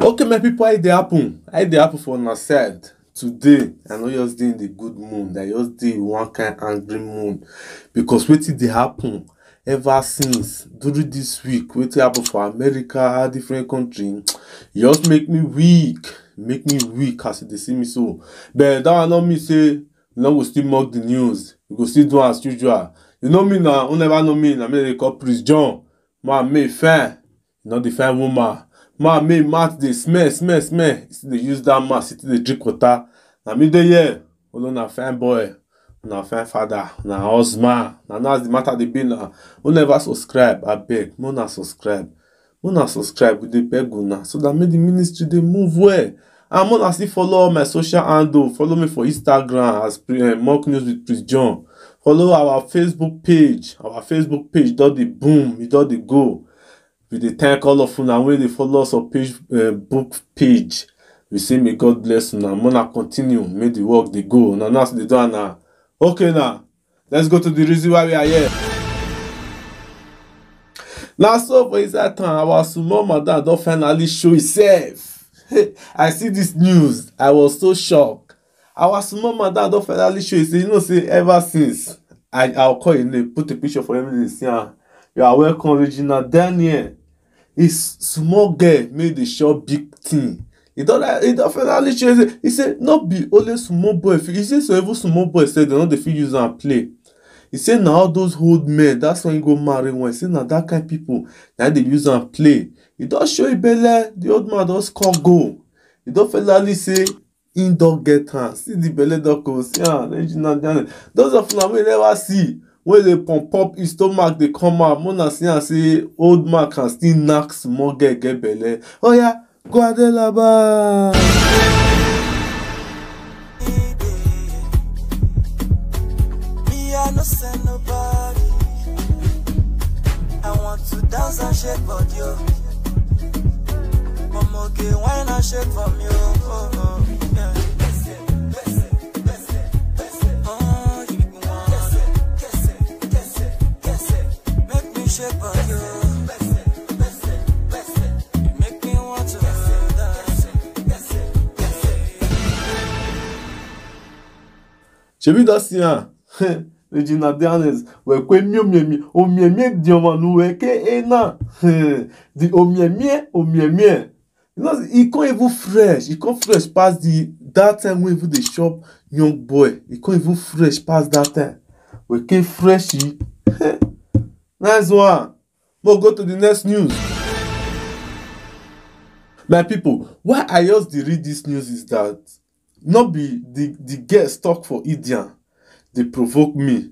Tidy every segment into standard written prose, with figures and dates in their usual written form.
Okay, my people, how dey happen? How dey happen for una side? Today, I no just dey in the good mood. I just dey one kind angry mood because wetin dey happen ever since during this week, wetin happen for America, different country, e just make me weak. Make me weak as you dey see me so. But that one no mean say we no go still mock the news. We go still do as usual. You know me now, who never know me, na me dey call Prince John. Man, me fine, not the fine woman. Man, me mouth dey smell. Still dey use that mouth, still dey drink water. Na me dey here. Although na fine boy, na fine father, na husband. Na now as the matter dey be now. Who never subscribe, abeg, make una subscribe. Make una subscribe, we dey beg una so that make the ministry dey move well. And make una still follow all my social handle. Follow me for Instagram as Mock News with Prince John. Follow our Facebook page. Our Facebook page don dey boom, e don dey go. We dey thank all of una wey dey follow us on book page. We say may God bless una. Una continue, make the work dey go. Now as dey do am now. Okay now, let's go to the reason why we are here. Now so for inside town, our small madam don finally show itself. I see this news, I was so shocked. Our small madam don finally show itself. You know say ever since I'll call your name, put a picture for everybody to see am. You are welcome, Regina Daniel. His small girl made the short big thing. He don't finally show. He said, not be only small boy. He said, so even small boy said they know the fit use and play. He said, now all those old men, that's when you go marry one. He said, now that kind of people, now they use and play. He don't show you belly. The old man does score goal. He don't finally say, in don't get hands. See the belly don't go. See, Regina Daniel. Those of them we never see. When they pump up his stomach, they come out. Mona see and say, old man can still knock small girl get belly. Oh yeah, Guadelaba. Me, I no send nobody. I want to dance and shake for you. Mama, okay, why not shake for me? Yeah. Shebi don see am. Regina Daniel we kwe miemi omiemi dioma nu we ke ena. The omiemi. You know he can't even fresh. He can't fresh past that time when even the shop young boy. He can't even fresh past that time. We can freshy. Nice one. We'll go to the next news. My people, why I just read this news is that not be the girl stuck for Indian. They provoke me.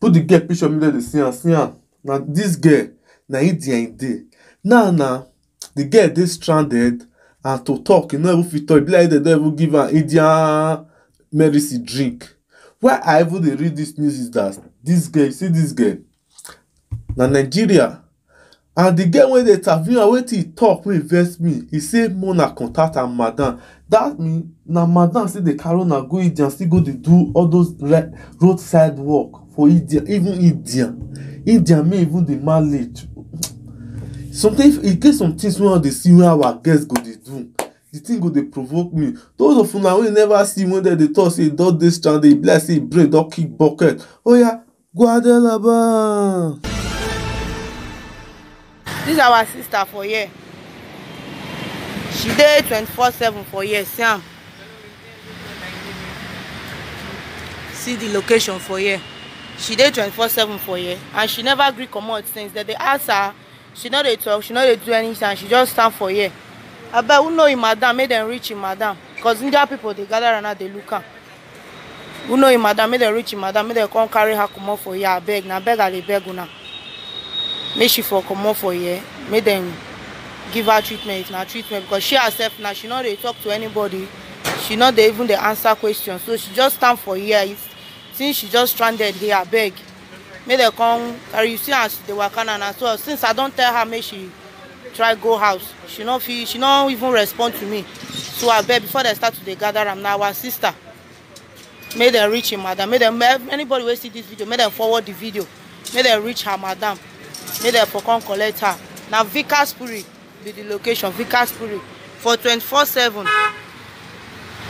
Put the girl picture of me there, they see am. Now this girl, na Indian day. Now, the girl they stranded and to talk, you know, if you talk, like they don't even give an Indian medicine drink. Why I even read this news is that this girl, you see this girl, na Nigeria. And the girl when they interview her, when he talk, when invest me, he say Mona contact her madam. That mean na madam say the carry na go India, still go to do all those roadside work for India, even India may even the mileage. Sometimes in case some things when they see where our guests go they do, the thing go they provoke me. Those of una we never see when they talk say don't this strand, they bless say brain don't kick bucket. Oh yeah, Guadelaba. This is our sister for here. She dey 24/7 for here. See the location for here. She dey 24/7 for here, and she never agree comot since that they ask her. She no dey talk, she no dey do anything. She just stand for here. Abeg, who know him madam? Make them reach him madam. Cause India people they gather around, they look am. Who know him madam? Make them reach him madam. Make them come carry her comot for here. Abeg, na beg I dey beg una. Make she for comot for here. Make them give her treatment. Now treatment because she herself now she not dey talk to anybody. She not dey even dey answer questions. So she just stand for here. Since she just stranded here, abeg. Make them come carry you see as they waka now. So since I don't tell her make she try go house, she not even respond to me. So abeg before they start to dey gather am now our sister. Make them reach him madam. Make them anybody will see this video. Make them forward the video. Make them reach her madam. Make them for come collect her. Now Vicar Spirit be the location. Vicar Spirit for 24/7.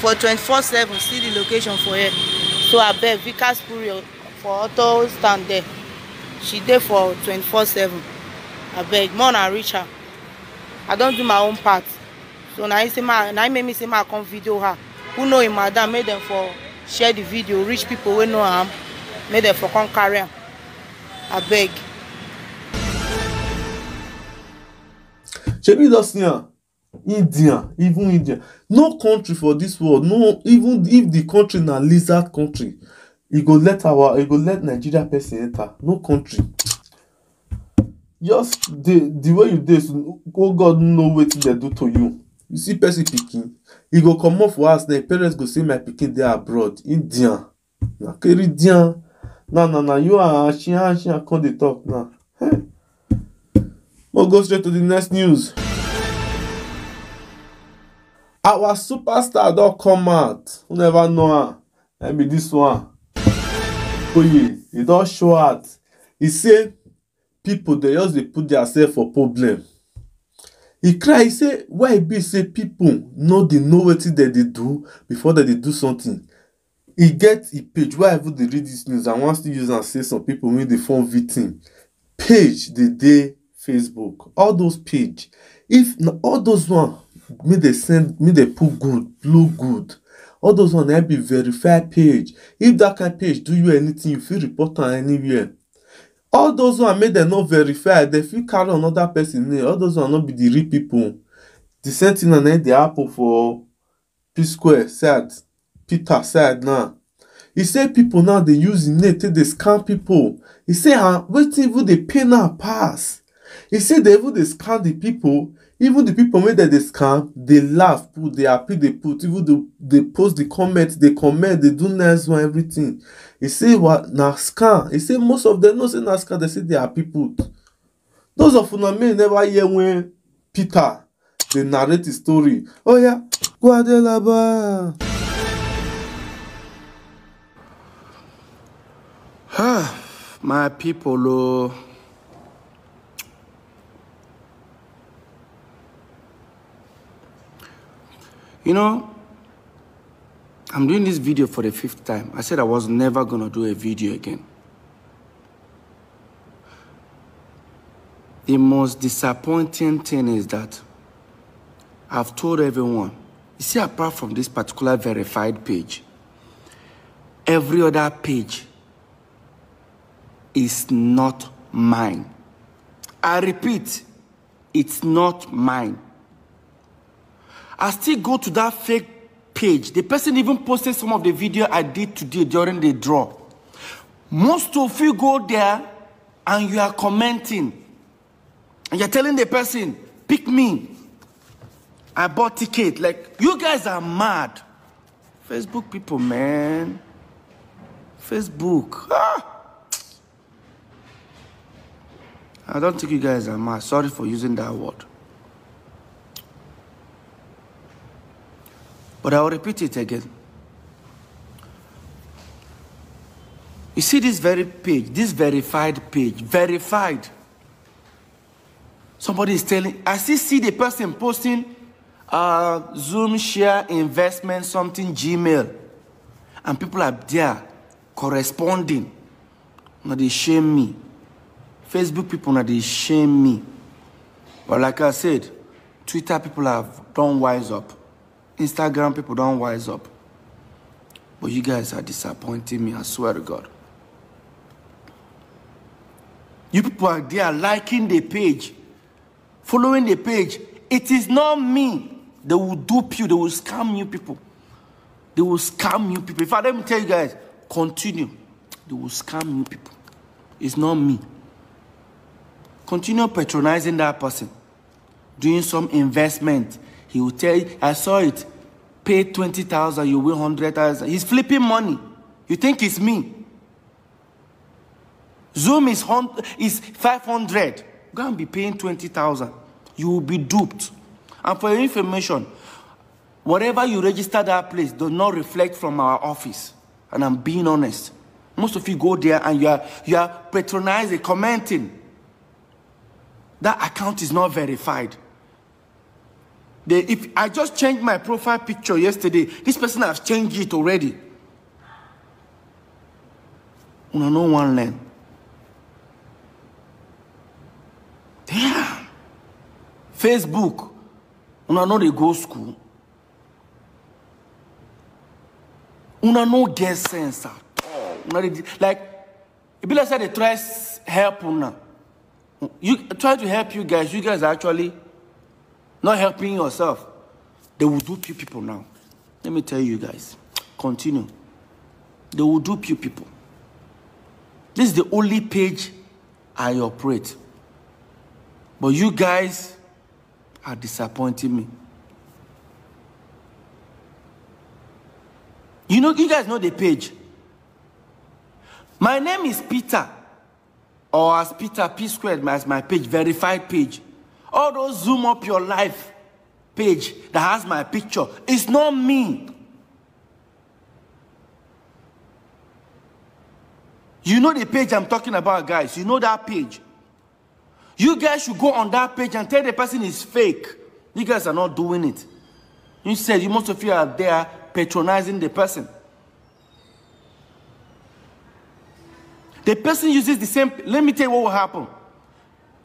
For 24/7, see the location for here. So I beg Vikas Puri for auto stand there. She there for 24/7. I beg more than reach her. I don't do my own part. So now I make me say I come video her. Who know him, madam, made them for share the video. Rich people we know him, made them for come carry him. I beg. Shebi just here. India, even India. No country for this world, no, even if the country na lizard country, it go let Nigeria person enter. No country. Just the way you dey, so, oh God know wetin they do to you. You see person pikin, he go comot for house, then parents go say my pikin dey abroad. India, na carry dia. Na you are Ashian come dey talk now. Hey. We'll go straight to the next news. Our superstar don't come out. You never know her. Maybe this one. Oh yeah, he don't show out. He say people they just they put themselves for problem. He cry, he say, why it be say people know what they do before they do something. He get a page where I they read this news and wants to use and say some people when they form victim. Page the day Facebook. All those page. If all those one me they put good, look good. All those one they be verified page. If that kind of page do you anything, you feel report on anywhere. All those one made them not verified, they feel carry another person name. All those one not be the real people. The same thing and then the apple for P Square said, Peter said now. He said people now they use the net till they scam people. He said, wait even they pay now pass. He said they even they scam the people. Even the people when they scam, they laugh, put, they happy, they put, even they post the comments, they comment, they do nice one, everything. He say what na scam. He say most of them no say na scam, they say they happy put. Those of una may never hear when Peter they narrate the story. Oh yeah, Guadelaba. My people, oh. You know, I'm doing this video for the 5th time. I said I was never going to do a video again. The most disappointing thing is that I've told everyone, you see, apart from this particular verified page, every other page is not mine. I repeat, it's not mine. I still go to that fake page. The person even posted some of the video I did today during the draw. Most of you go there and you are commenting. And you're telling the person, pick me. I bought ticket. Like, you guys are mad. Facebook people, man. Facebook. I don't think you guys are mad. Sorry for using that word. But I'll repeat it again. You see this very page, this verified page, verified. Somebody is telling, I still see the person posting Zoom share investment something Gmail. And people are there corresponding. Now they shame me. Facebook people now they shame me. But like I said, Twitter people have done wise up. Instagram people don't wise up. But you guys are disappointing me, I swear to God. You people are there liking the page, following the page. It is not me. They will dupe you, they will scam you people. They will scam you people. If I let me tell you guys, continue. They will scam you people. It's not me. Continue patronizing that person. Doing some investment. He will tell you, I saw it. Pay 20,000, you win 100,000. He's flipping money. You think it's me? Zoom is 500. Go and be paying 20,000. You will be duped. And for your information, whatever you register that place does not reflect from our office. And I'm being honest. Most of you go there and you are patronizing, commenting. That account is not verified. If I just changed my profile picture yesterday, this person has changed it already. No one learn. Damn. Facebook. No they go school. No get sense at all. Like, if you say they try help una. You try to help you guys. You guys are actually not helping yourself. They will dupe you people now. Let me tell you guys. Continue. They will dupe you people. This is the only page I operate. But you guys are disappointing me. You know, you guys know the page. My name is Peter. Or as Peter P Squared, as my page, verified page. All those zoom up your life page that has my picture. It's not me. You know the page I'm talking about, guys. You know that page. You guys should go on that page and tell the person is fake. You guys are not doing it. You said most of you are there patronizing the person. The person uses the same. Let me tell you what will happen.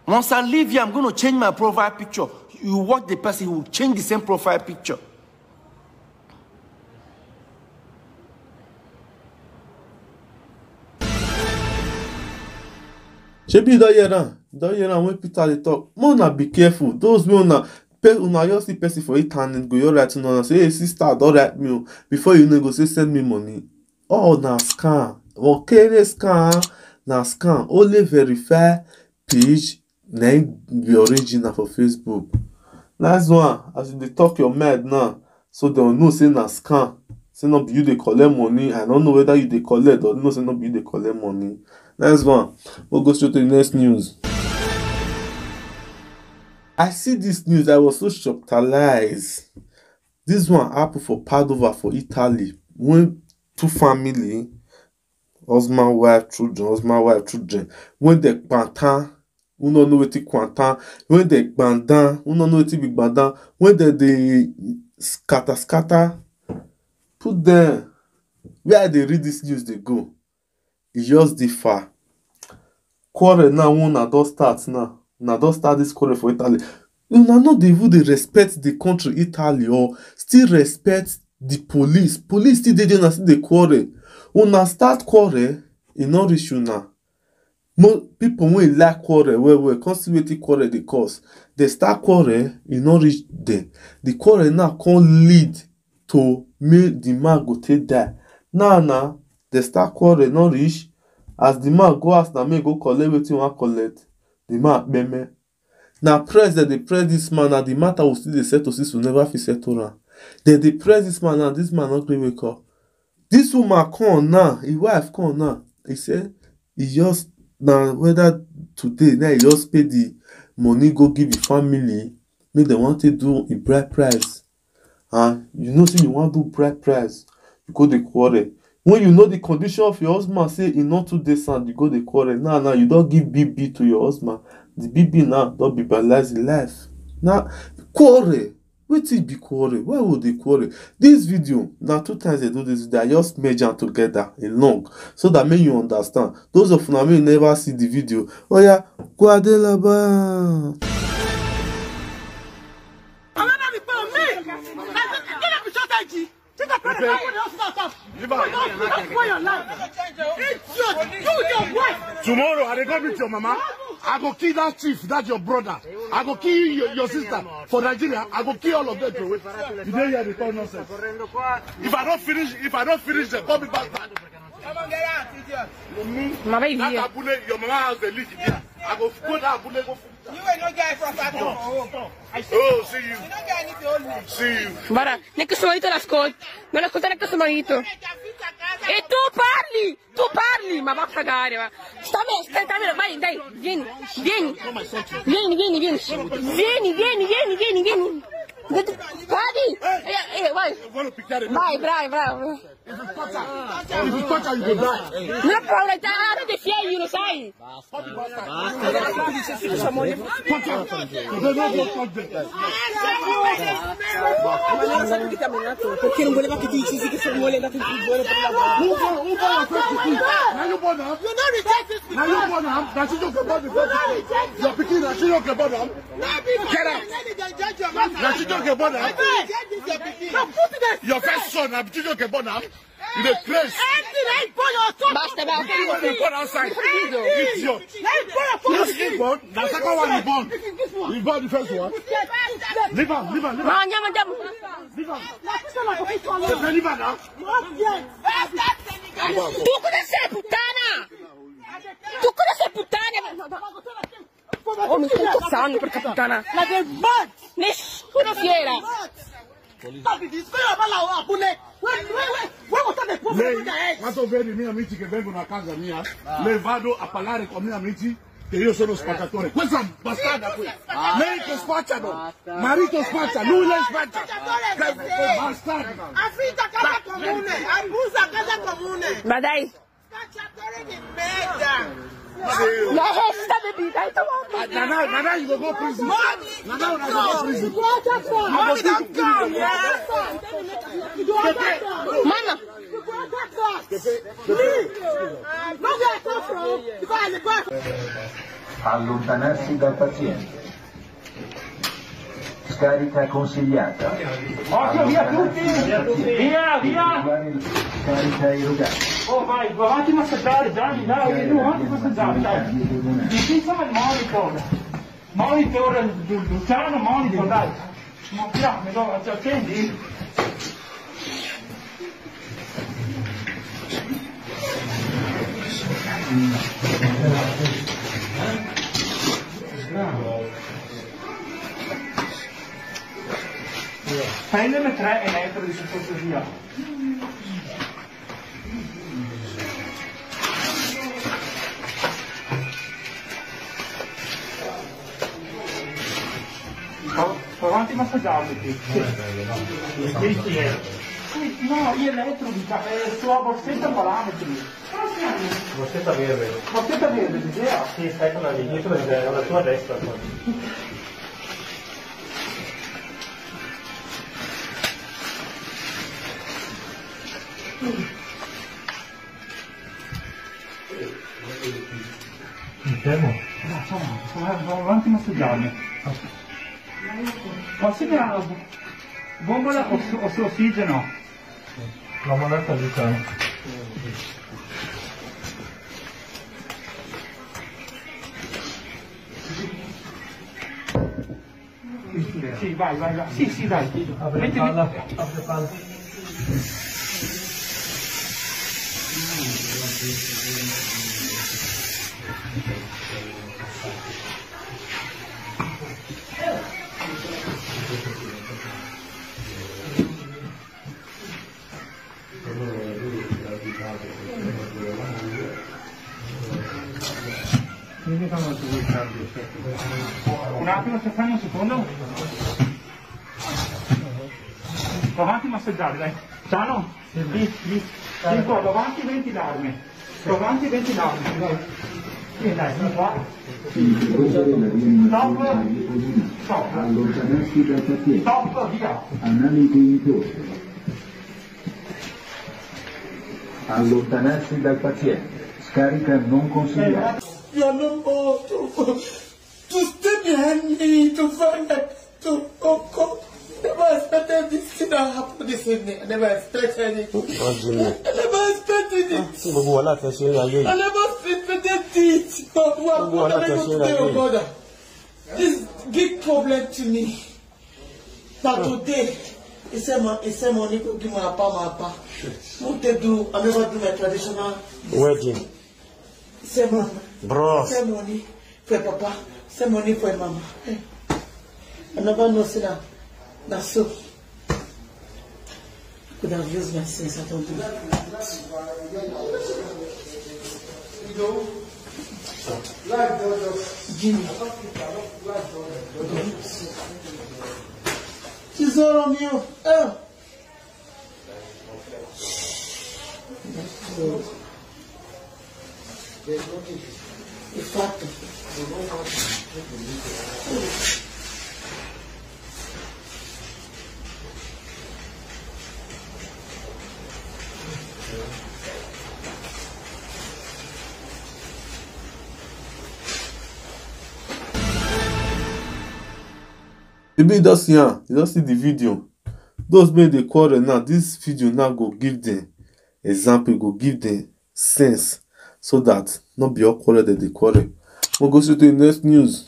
Once I leave here, I'm going to change my profile picture. You watch the person who will change the same profile picture. Shebi don't hear now when Peter they talk. Mona be careful. Those me una just see person for internet go your right now say, hey sister, don't write me before you know go say send me money. Oh na scam. Okay, scam na scam. Only verify page na be original for Facebook. Last one, as they talk your mind now, so they will know say na scam. Say not be you they collect money. I don't know whether you they collect or no say not be you they collect money. Next one, we'll go straight to the next news. I see this news, I was so shocked. This one happened for Padova, for Italy. When two family, husband, wife, children, when they pantan, we don't know what they pantan, when they bandan, we don't know what they big bandan, when they scatter, put them, where they read this news, they go. It just differ. Quarrel now, one don't start now. Now don't start this quarrel for Italy. You know, not even they respect the country Italy or still respect the police. Police still they don't see the quarrel. When start quarrel, it not reach you now. More people when like quarrel, where constantly quarrel they cause. They start quarrel, it not reach there. The quarrel now can't lead to make the man go take die. Now. They start quarrel not reach. As the man go ask the man go collect wetin he wan collect, the man meme. Now press that they press this man, and the matter will still dey settle since we never fit settle am. Then they press this man, and this man not gree wake up. This woman come now, his wife come now. He said he just now whether today now he just pay the money go give the family, make them want to do a bride price. And you know say you want to do bride price, you go dey quarrel. When you know the condition of your husband, say he not too decent, you go the quarrel. Now you don't give BB to your husband. The BB now don't be paralyzed in life. Now quarrel. Wait till be quarrel. Why would they quarrel? This video now 2 times they do this video. I just merge them together in long so that make you understand. Those of you may never see the video. Oh yeah, Guadelaba. Tomorrow, I go meet your mama. I go kill that chief, that's your brother. I go kill your sister for Nigeria. I go kill all of them. You don't hear the call nonsense. If I don't finish, they call me back. Mama, your mama has the leak here. I go go down, go. You ain't no guy from that. Oh, see you. See you. Guarda, neanche suo marito l'ascolta. Non ascolta neanche suo marito. E tu parli, ma va a cagare, va. Aspetta, vai, dai, vieni. Vai. Vai, bravo. If you touch her, you go die. Non ho paura, non ti fiegli, lo sai. Ma non sai che ti ha menato? Perché non voleva che ti dicessi che sono andato in prigione per lavoro. Now you born up. You don't reject this because. Now you born up. Now you don't about the first. You're picking. Now you don't about them. Get out. Now you don't about them. Your first son. Now you don't about them. You the place. Basta, basta. You born outside. Idiot. You born. Now second one you born. You born the first one. Leave him. Leave him. Leave him. Andiamo, andiamo. Leave him. Leave him now. Tu cosa sei, puttana? Tu cosa sei, puttana? Oh, mi stai incazzando, porca puttana. Nessuna fiera. Lei, quando vedi i miei amici che vengono a casa mia, le vado a parlare con i miei amici che io sono spaccatore. Questa bastarda qui. Lei che spacciano, marito spaccia, lui lei spaccia. Bastarda. Affitto a casa comune, abuso a casa comune. Ma dai. Spacciatore di merda. La sta bevita, hai trovato. Nana, you go go prison. Nana, you go go prison. Mommy, don't come, yeah? Mamma. Allontanarsi dal paziente. Scarica consigliata. Occhio, via tutti! Via, via! Scarica erogata. Oh vai, avanti a massaggiare, Gianni, dai, tu avanti a massaggiare, dai. Insomma il monitor. Monitor, Luciano, monitor, dai. Ma piano, lo accendi? Prenderne 3 elettro di cortesia. Avanti a massaggiarli qui. No, gli elettrodi, sulla borsetta parametri. Borsetta verde. Borsetta verde, l'idea? Sì, stai con la dietro alla tua destra. Mi fermo? No, avanti a massaggiarli. Posso dare una bombola o su ossigeno? La moneta diciamo. Sì, vai. Sì, dai. Apri palla. Un attimo, se fai un secondo. Avanti a massaggiare, dai. Ciano? Lì. Ricordo, avanti e ventilarmi. Avanti e ventilarmi. Sì, dai, sono qua. Stop. Allontanarsi dal paziente. Stop, via. Analisi in corso. Allontanarsi dal paziente. Scarica non consigliata. Io non posso. Tu stai behind me to find that to go. Never expected this to happen this evening. I never expected it. I never expected it. Gbogbo wa láti ṣe ayé I yìí. never expected it. God, what am I going to tell your mother? This is a big problem to me. But today, it's money to give my papa. What they do, I never do my traditional Wedding. Say mama. Bros. Say money for papa. Say money for mama. Hey. I never know say that. That's so. I could have used my sense. I don't do that. Jimmy. She's all on you. Oh. È fatto. Maybe you don see am, you don see the video. Those wey dey quarrel now, this video now go give them example, go give them sense, so that no be all quarrel dem dey quarrel. We go straight to the next news.